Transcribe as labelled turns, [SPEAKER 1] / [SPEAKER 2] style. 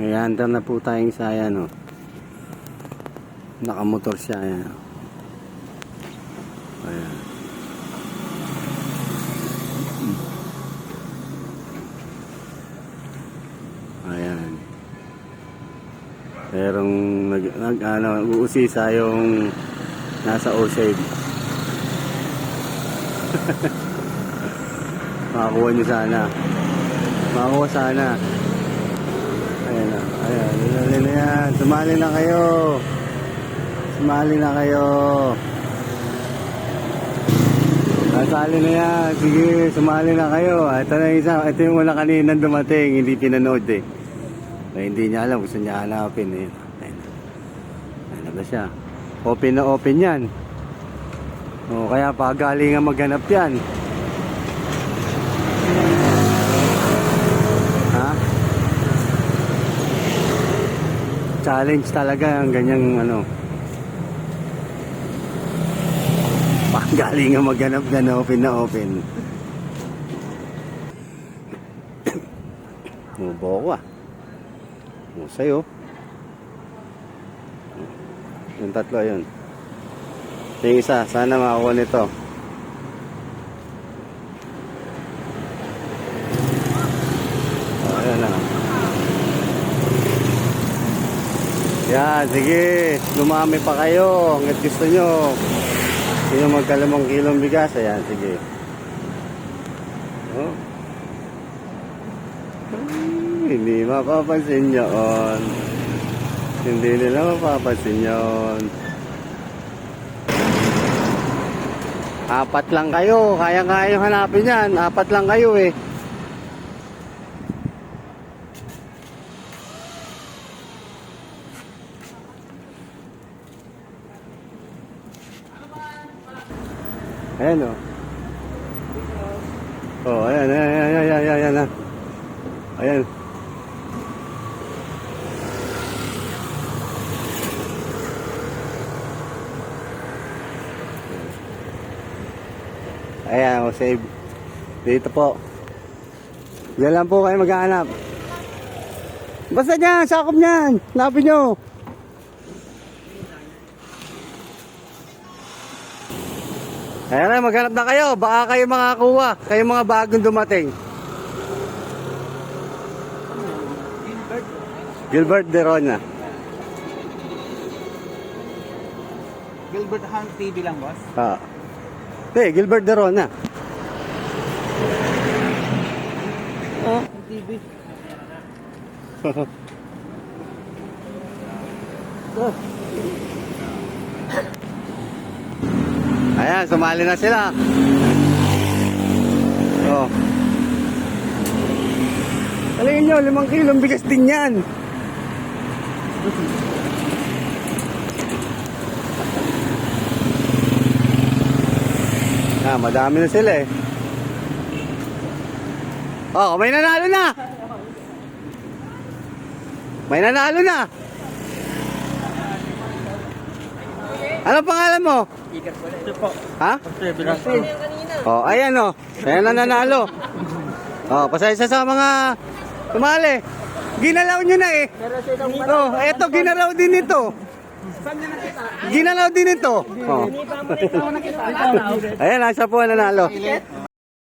[SPEAKER 1] May hunter na po tayong isa, ayan, oh. Nakamotor siya, ayan. Ayan. Ayan. Merong uusisa yung nasa Osage. Makakuha nyo sana. Makakuha sana. Ayan na. Ayan na yan. Sumali na kayo. Sumali na kayo. Nasali na yan. Sige, sumali na kayo. Ito na isa. Ito yung wala kanina dumating. Hindi pinanood eh. Ay, hindi niya alam. Gusto niya hanapin eh. Ayan na ba siya? Open na open yan. O, kaya pagalingan maghanap yan. Ha? Challenge talaga ang ganyang ano. Pagalingan maghanap na open na open. Mubo ko ah. Sa'yo. Yung tatlo yun. Yung isa, sana makakuha nito. Ayan na. Yan, sige. Lumami pa kayo. Hanggat gusto nyo. Sino magkalimang kilong bigas. Ayan, sige. Oh. Hindi mapapansin yun. Hindi nila mapapansin yun. Apat lang kayo. Kaya-kaya hanapin yan. Apat lang kayo eh. Ayan o. Oh, ayan. Ayan. Ayan, o save. Dito po. Diyan lang po kayo maghahanap. Basta dyan, sakop nyan. Hanapin nyo. Ayan na, maghanap na kayo. Baka kayo makakuha. Kayo mga bagong dumating. Gilbert Derona.
[SPEAKER 2] Gilbert Hunt TV lang, boss?
[SPEAKER 1] Ah. Hey, Gilbert Derona.
[SPEAKER 2] Oh, TV.
[SPEAKER 1] Ayan, sumali na sila. Oh. Talingin nyo, 5 kilong bigas din yan. Ah, madami na sila eh. Oh, may nanalo na. May nanalo na. Ano pangalan mo?
[SPEAKER 2] Ito po.
[SPEAKER 1] Ha? Oh, ayan oh. Ayan na nanalo. Oh, pasensya sa mga tumali. Ginalaw nyo na eh. Oh, eto ginalaw din ito. Ginalaw din ito. Oh. Ayan, nasa po nanalo.